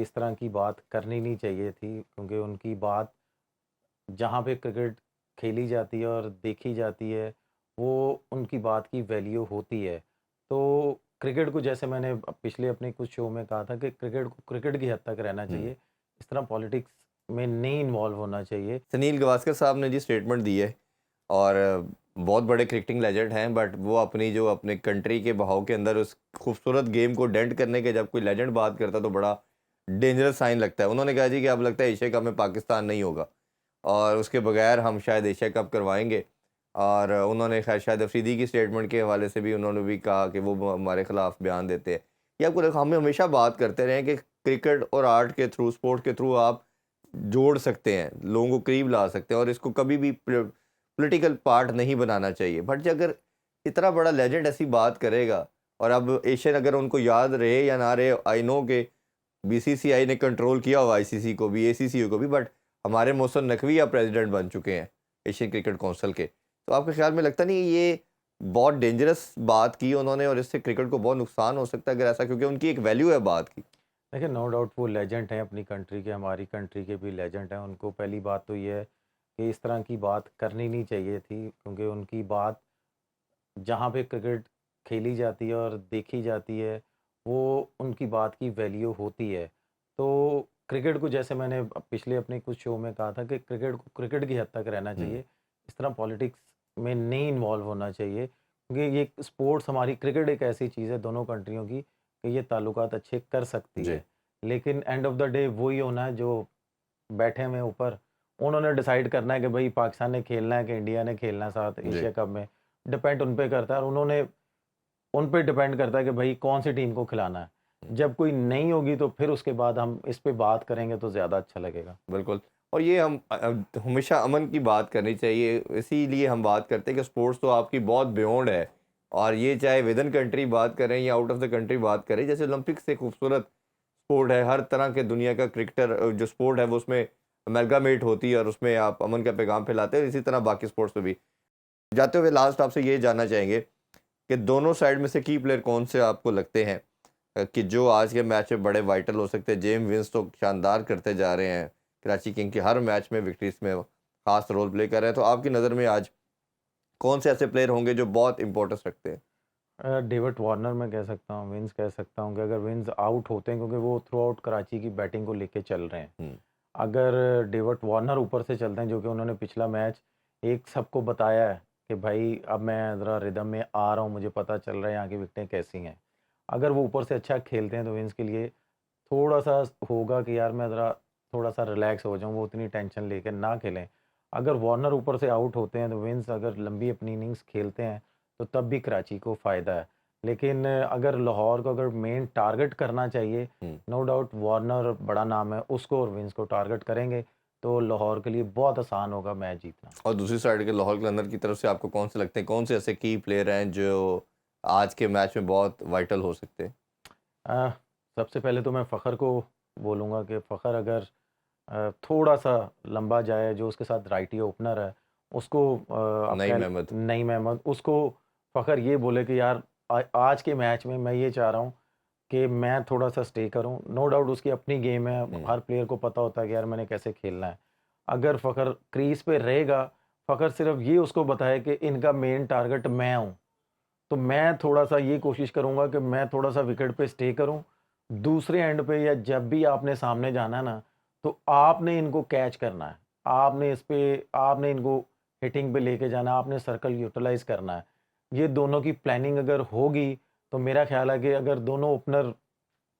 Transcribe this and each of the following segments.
कि इस तरह की बात करनी नहीं चाहिए थी, क्योंकि उनकी बात जहाँ पे क्रिकेट खेली जाती है और देखी जाती है, वो उनकी बात की वैल्यू होती है। तो क्रिकेट को, जैसे मैंने पिछले अपने कुछ शो में कहा था, कि क्रिकेट को क्रिकेट की हद तक रहना हुँ। चाहिए। इस तरह पॉलिटिक्स में नहीं इन्वॉल्व होना चाहिए। सुनील गावस्कर साहब ने जी स्टेटमेंट दी है और बहुत बड़े क्रिकेटिंग लेजेंड हैं, बट वो अपनी जो अपने कंट्री के बहाव के अंदर उस खूबसूरत गेम को डेंट करने के जब कोई लेजेंड बात करता है तो बड़ा डेंजरस साइन लगता है। उन्होंने कहा जी कि अब लगता है एशिया कप में पाकिस्तान नहीं होगा और उसके बगैर हम शायद एशिया कप करवाएंगे। और उन्होंने खैर शायद अफरीदी की स्टेटमेंट के हवाले से भी उन्होंने भी कहा कि वो हमारे खिलाफ बयान देते हैं। ये आपको हम हमेशा बात करते रहे कि क्रिकेट और आर्ट के थ्रू, स्पोर्ट के थ्रू आप जोड़ सकते हैं, लोगों को करीब ला सकते हैं और इसको कभी भी पॉलिटिकल पार्ट नहीं बनाना चाहिए। बट अगर इतना बड़ा लेजेंड ऐसी बात करेगा और अब एशियन, अगर उनको याद रहे या ना रहे, आई नो के बीसीसीआई ने कंट्रोल किया हुआ आईसीसी को भी, एसीसी को भी, बट हमारे मोहसिन नकवी अब प्रेसिडेंट बन चुके हैं एशियन क्रिकेट काउंसिल के। तो आपके ख्याल में लगता नहीं ये बहुत डेंजरस बात की उन्होंने और इससे क्रिकेट को बहुत नुकसान हो सकता है अगर ऐसा, क्योंकि उनकी एक वैल्यू है बात की। देखिए, नो डाउट वो लेजेंड हैं अपनी कंट्री के, हमारी कंट्री के भी लेजेंड हैं। उनको पहली बात तो ये है कि इस तरह की बात करनी नहीं चाहिए थी, क्योंकि उनकी बात जहाँ पे क्रिकेट खेली जाती है और देखी जाती है, वो उनकी बात की वैल्यू होती है। तो क्रिकेट को, जैसे मैंने पिछले अपने कुछ शो में कहा था, कि क्रिकेट को क्रिकेट की हद तक रहना हुँ, चाहिए। इस तरह पॉलिटिक्स में नहीं इन्वॉल्व होना चाहिए, क्योंकि ये स्पोर्ट्स, हमारी क्रिकेट एक ऐसी चीज़ है दोनों कंट्रियों की, कि ये ताल्लुकात अच्छे कर सकती जी। है। लेकिन एंड ऑफ द डे वही होना है जो बैठे हुए हैं ऊपर, उन्होंने डिसाइड करना है कि भई पाकिस्तान ने खेलना है कि इंडिया ने खेलना है साथ जी। एशिया कप में। डिपेंड उन पे करता है, और उन्होंने उन पे डिपेंड करता है कि भई कौन-सी टीम को खिलाना है। हुँ, जब कोई नहीं होगी तो फिर उसके बाद हम इस पे बात करेंगे तो ज़्यादा अच्छा लगेगा। बिल्कुल। और ये हम हमेशा अमन की बात करनी चाहिए, इसीलिए हम बात करते हैं कि स्पोर्ट्स तो आपकी बहुत बियॉन्ड है और ये चाहे विद इन कंट्री बात करें या आउट ऑफ द कंट्री बात करें, जैसे ओलंपिक्स एक खूबसूरत स्पोर्ट है, हर तरह के दुनिया का क्रिकेटर जो स्पोर्ट है वो उसमें अमलगामेट होती है और उसमें आप अमन का पैगाम फैलाते हैं, इसी तरह बाकी स्पोर्ट्स में भी। जाते हुए लास्ट आपसे ये जानना चाहेंगे कि दोनों साइड में से की प्लेयर कौन से आपको लगते हैं कि जो आज के मैच में बड़े वाइटल हो सकते हैं? जेम्स विंस तो शानदार करते जा रहे हैं, कराची किंग के हर मैच में विक्ट्रीज में खास रोल प्ले कर रहे हैं, तो आपकी नज़र में आज कौन से ऐसे प्लेयर होंगे जो बहुत इंपॉर्टेंस रखते हैं? डेविड वार्नर मैं कह सकता हूँ, विंस कह सकता हूँ, कि अगर विंस आउट होते हैं, क्योंकि वो थ्रू आउट कराची की बैटिंग को लेके चल रहे हैं। हम्म, अगर डेविड वार्नर ऊपर से चलते हैं, जो कि उन्होंने पिछला मैच एक सबको बताया है कि भाई अब मैं ज़रा रिदम में आ रहा हूँ, मुझे पता चल रहा है यहाँ की विकेटें कैसी हैं। अगर वो ऊपर से अच्छा खेलते हैं तो विंस के लिए थोड़ा-सा होगा कि यार मैं ज़रा थोड़ा-सा रिलैक्स हो जाऊँ, वो उतनी टेंशन लेके ना खेलें। अगर वार्नर ऊपर से आउट होते हैं तो विंस अगर लंबी अपनी इनिंग्स खेलते हैं, तो तब भी कराची को फ़ायदा है। लेकिन अगर लाहौर को अगर मेन टारगेट करना चाहिए, हम्म। नो डाउट वार्नर बड़ा नाम है, उसको और विंस को टारगेट करेंगे, तो लाहौर के लिए बहुत आसान होगा मैच जीतना। और दूसरी साइड के लाहौर कलंदर की तरफ से आपको कौन से लगते हैं, कौन से ऐसे की प्लेयर हैं जो आज के मैच में बहुत वाइटल हो सकते हैं? अ, सबसे पहले तो मैं फ़खर को बोलूँगा कि फ़खर अगर थोड़ा-सा लंबा जाए, जो उसके साथ राइटी ओपनर है, उसको आप नईम कह अहमद। नईम अहमद, उसको फ़खर ये बोले कि यार आज के मैच में मैं ये चाह रहा हूँ कि मैं थोड़ा-सा स्टे करूँ। नो डाउट उसकी अपनी गेम है, हम्म, हर प्लेयर को पता होता है कि यार मैंने कैसे खेलना है। अगर फ़खर क्रीज़ पे रहेगा, फ़खर सिर्फ़ ये उसको बताए कि इनका मेन टारगेट मैं हूँ। तो मैं थोड़ा-सा ये कोशिश करूँगा कि मैं थोड़ा-सा विकेट पे स्टे करूँ। दूसरे एंड पे या जब भी आपने सामने जाना है ना, तो आपने इनको कैच करना है। आपने इनको हिटिंग पे लेके जाना है, आपने सर्कल यूटिलाइज़ करना है। ये दोनों की प्लानिंग अगर होगी, तो मेरा ख़्याल है कि अगर दोनों ओपनर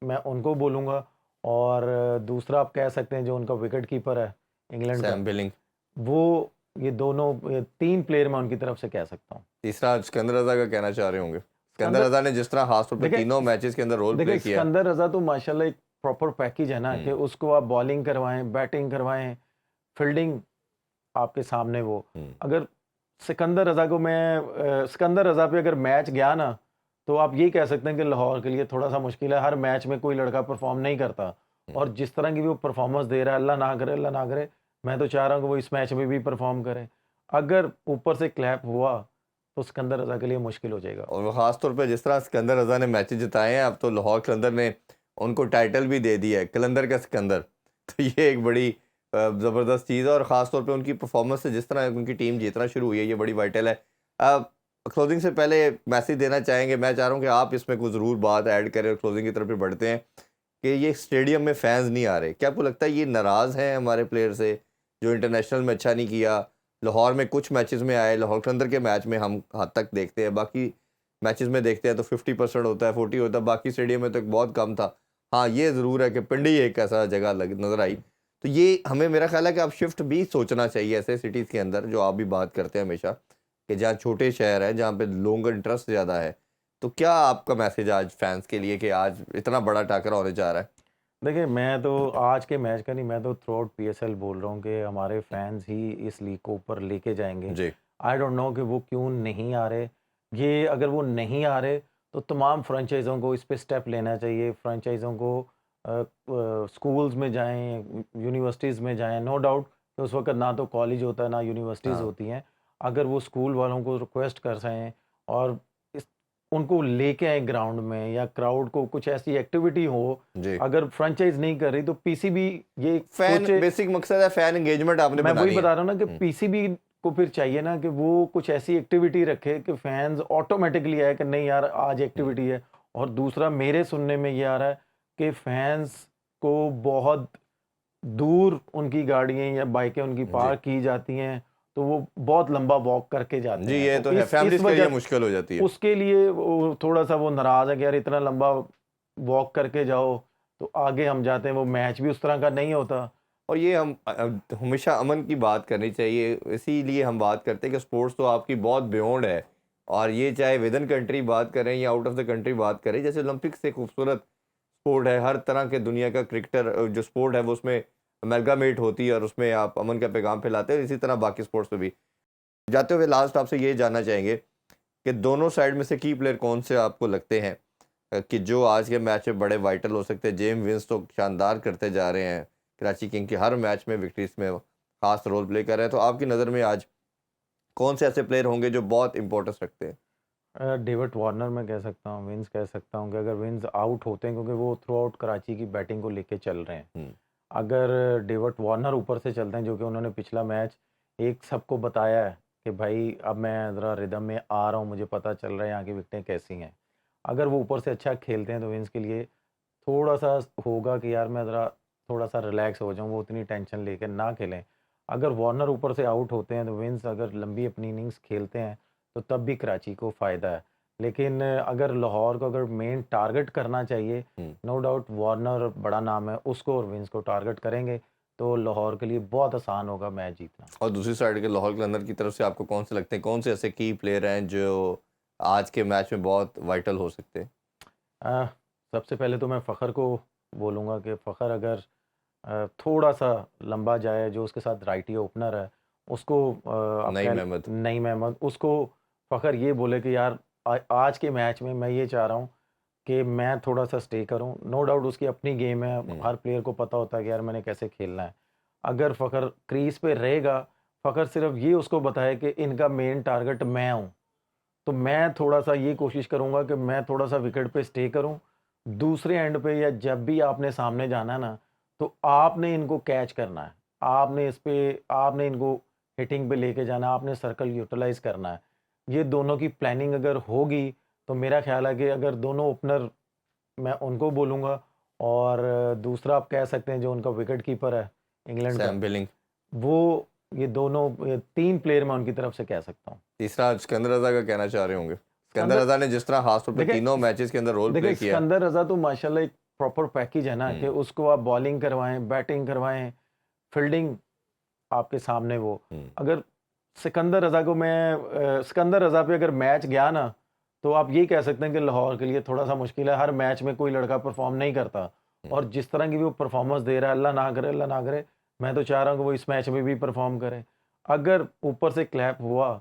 मैं उनको बोलूँगा, और दूसरा आप कह सकते हैं जो उनका विकेट कीपर है इंग्लैंड का, सैम बिलिंग। वो ये दोनों 3 प्लेयर मैं उनकी तरफ से कह सकता हूँ। तीसरा सिकंदर रज़ा का कहना चाह रहे होंगे। सिकंदर सिकंदर रज़ा ने जिस तरह खास तौर पे देखिए तीनों स मैचेस के अंदर रोल देखिए प्ले किया। सिकंदर रज़ा तो माशाल्लाह एक प्रॉपर पैकेज है ना, कि हुँ, उसको आप बॉलिंग करवाएँ, बैटिंग करवाएँ, फील्डिंग आपके सामने वो। हुँ, अगर सिकंदर रज़ा को सिकंदर रज़ा पे अगर मैच गया ना, तो आप ये कह सकते हैं कि लाहौर के लिए थोड़ा-सा मुश्किल है। हर मैच में कोई लड़का परफ़ॉर्म नहीं करता, हुँ। और जिस तरह की भी वो परफ़ॉर्मेंस दे रहा है, अल्लाह ना करे, मैं तो चाह रहा हूँ कि वो इस मैच में भी परफ़ॉर्म करे। अगर ऊपर से क्लैप हुआ, तो सिकंदर रज़ा के लिए मुश्किल हो जाएगा। और वो खास तौर पे जिस तरह सिकंदर रज़ा ने मैचेस जिताए हैं, अब तो लाहौर कलंदर ने उनको टाइटल भी दे दिया है कलंदर का सिकंदर। तो ये एक बड़ी ज़बरदस्त चीज़ है, और ख़ास तौर पे उनकी परफॉर्मेंस से जिस तरह उनकी टीम जीतना शुरू हुई है ये बड़ी वाइटल है। क्लोजिंग से पहले मैसेज देना चाहेंगे, मैं चाह रहा हूँ कि आप इसमें कोई ज़रूर बात ऐड करें और क्लोजिंग की तरफ भी बढ़ते हैं, कि ये स्टेडियम में फैंस नहीं आ रहे, क्या आपको लगता है ये नाराज़ हैं हमारे प्लेयर से, जो इंटरनेशनल में अच्छा नहीं किया? लाहौर में कुछ मैचेस में आए, लाहौर कलंदर के मैच में हम हद तक देखते हैं, बाकी मैचेस में देखते हैं तो 50% होता है, 40 होता है, बाकी स्टेडियम में तो बहुत कम था। हाँ, ये ज़रूर है कि पिंडी एक ऐसा जगह नज़र आई। तो ये हमें, मेरा ख्याल है कि अब शिफ्ट भी सोचना चाहिए ऐसे सिटीज़ के अंदर, जो आप भी बात करते हैं हमेशा, कि जहाँ छोटे शहर हैं, जहाँ पे लोगों का इंटरेस्ट ज़्यादा है। तो क्या आपका मैसेज आज फैंस के लिए, कि आज इतना बड़ा टाकरा होने जा रहा है? देखिए, मैं तो आज के मैच का नहीं, मैं तो थ्रू आउट पीएसएल बोल रहा हूँ कि हमारे फैंस ही इस लीग को ऊपर लेके जाएँगे। जी, आई डोंट नो कि वो क्यों नहीं आ रहे। ये अगर वो नहीं आ रहे, तो तमाम फ्रेंचाइज़ों को इस पे स्टेप लेना चाहिए। फ्रेंचाइज़ों को स्कूल्स में जाएँ, यूनिवर्सिटीज़ में जाएँ। नो डाउट कि उस वक़्त ना तो कॉलेज होता है, ना यूनिवर्सिटीज़ हाँ, होती हैं। अगर वो स्कूल वालों को रिक्वेस्ट कर सकें और इस उनको लेके आएँ ग्राउंड में, या क्राउड को कुछ ऐसी एक्टिविटी हो, जी। अगर फ्रेंचाइज़ नहीं कर रही तो पीसीबी ये फैन, सोचे। बेसिक मकसद है फैन एंगेजमेंट आपने मैं वही बनानी है। बता रहा हूँ ना कि हुँ, पीसीबी को फिर चाहिए ना कि वो कुछ ऐसी एक्टिविटी रखे कि फैंस ऑटोमेटिकली आए कि नहीं यार आज हुँ, एक्टिविटी है। और दूसरा मेरे सुनने में ये आ रहा है कि फैंस को बहुत दूर उनकी गाड़ियाँ या बाइकें उनकी जी। पार्क की जाती हैं, तो वो बहुत लंबा वॉक करके जाते जी, हैं। ये तो तो है, इस फैमिलीज़ के लिए वजह मुश्किल हो जाती है। उसके लिए वो थोड़ा-सा वो नाराज़ है कि यार इतना लंबा वॉक करके जाओ, तो आगे हम जाते हैं, वो मैच भी उस तरह का नहीं होता। और ये हम हमेशा अमन की बात करनी चाहिए, इसीलिए हम बात करते हैं कि स्पोर्ट्स तो आपकी बहुत बियॉन्ड है, और ये चाहे विद इन कंट्री बात करें या आउट ऑफ द कंट्री बात करें, जैसे ओलंपिक से खूबसूरत स्पोर्ट है, हर तरह के दुनिया का क्रिकेटर जो स्पोर्ट है वो उसमें अमेलगामेट होती है और उसमें आप अमन का पैगाम फैलाते हैं, इसी तरह बाकी स्पोर्ट्स में भी। जाते हुए लास्ट आपसे ये जानना चाहेंगे कि दोनों साइड में से की प्लेयर कौन से आपको लगते हैं कि जो आज के मैच में बड़े वाइटल हो सकते हैं? जेम विंस तो शानदार करते जा रहे हैं, कराची किंग के हर मैच में विक्ट्रीज में खास रोल प्ले कर रहे हैं, तो आपकी नज़र में आज कौन से ऐसे प्लेयर होंगे जो बहुत इंपॉर्टेंस रखते हैं? डेविड वार्नर मैं कह सकता हूँ, विंस कह सकता हूँ कि अगर विंस आउट होते हैं क्योंकि वो थ्रू आउट कराची की बैटिंग को लेके चल रहे हैं। हम्म, अगर डेविड वार्नर ऊपर से चलते हैं, जो कि उन्होंने पिछला मैच एक सबको बताया है कि भाई अब मैं ज़रा रिदम में आ रहा हूँ, मुझे पता चल रहा है यहाँ की विकेटें कैसी हैं। अगर वो ऊपर से अच्छा खेलते हैं तो विंस के लिए थोड़ा-सा होगा कि यार मैं ज़रा थोड़ा-सा रिलैक्स हो जाऊँ, वो उतनी टेंशन लेके ना खेलें। अगर वार्नर ऊपर से आउट होते हैं तो विंस अगर लंबी अपनी इनिंग्स खेलते हैं, तो तब भी कराची को फ़ायदा है। लेकिन अगर लाहौर को अगर मेन टारगेट करना चाहिए, हम्म। नो डाउट वार्नर बड़ा नाम है, उसको और विंस को टारगेट करेंगे, तो लाहौर के लिए बहुत आसान होगा मैच जीतना। और दूसरी साइड के लाहौर कलंदर की तरफ से आपको कौन से लगते हैं, कौन से ऐसे की प्लेयर हैं जो आज के मैच में बहुत वाइटल हो सकते हैं? अ, सबसे पहले तो मैं फ़खर को बोलूँगा कि फ़खर अगर थोड़ा-सा लंबा जाए, जो उसके साथ राइटी ओपनर है, उसको आप नईम कह अहमद। नईम अहमद, उसको फ़खर ये बोले कि यार आज के मैच में मैं ये चाह रहा हूँ कि मैं थोड़ा-सा स्टे करूँ। नो डाउट उसकी अपनी गेम है, हम्म, हर प्लेयर को पता होता है कि यार मैंने कैसे खेलना है। अगर फ़खर क्रीज़ पे रहेगा, फ़खर सिर्फ़ ये उसको बताए कि इनका मेन टारगेट मैं हूँ। तो मैं थोड़ा-सा ये कोशिश करूँगा कि मैं थोड़ा-सा विकेट पे स्टे करूँ। दूसरे एंड पे या जब भी आपने सामने जाना है ना, तो आपने इनको कैच करना है। आपने इनको हिटिंग पे लेके जाना है, आपने सर्कल यूटिलाइज़ करना है। ये दोनों की प्लानिंग अगर होगी, तो मेरा ख़्याल है कि अगर दोनों ओपनर मैं उनको बोलूँगा, और दूसरा आप कह सकते हैं जो उनका विकेट कीपर है इंग्लैंड का, सैम बिलिंग। वो ये दोनों 3 प्लेयर मैं उनकी तरफ से कह सकता हूँ। तीसरा सिकंदर रजा का कहना चाह रहे होंगे? सिकंदर सिकंदर रजा ने जिस तरह खास तौर पे देखिए तीनों मैचेस के अंदर रोल देखिए प्ले किया है। सिकंदर रज़ा तो माशाल्लाह एक प्रॉपर पैकेज है ना कि हम्म, उसको आप बॉलिंग करवाएँ, बैटिंग करवाएँ, फील्डिंग आपके सामने वो। हम्म, अगर सिकंदर रज़ा को मैं सिकंदर रज़ा पे अगर मैच गया ना, तो आप ये कह सकते हैं कि लाहौर के लिए थोड़ा-सा मुश्किल है। हर मैच में कोई लड़का परफ़ॉर्म नहीं करता, हम्म। और जिस तरह की भी वो परफ़ॉर्मेंस दे रहा है, अल्लाह ना करे, मैं तो चाह रहा हूँ कि वो इस मैच में भी परफ़ॉर्म करे। अगर ऊपर से क्लैप हुआ,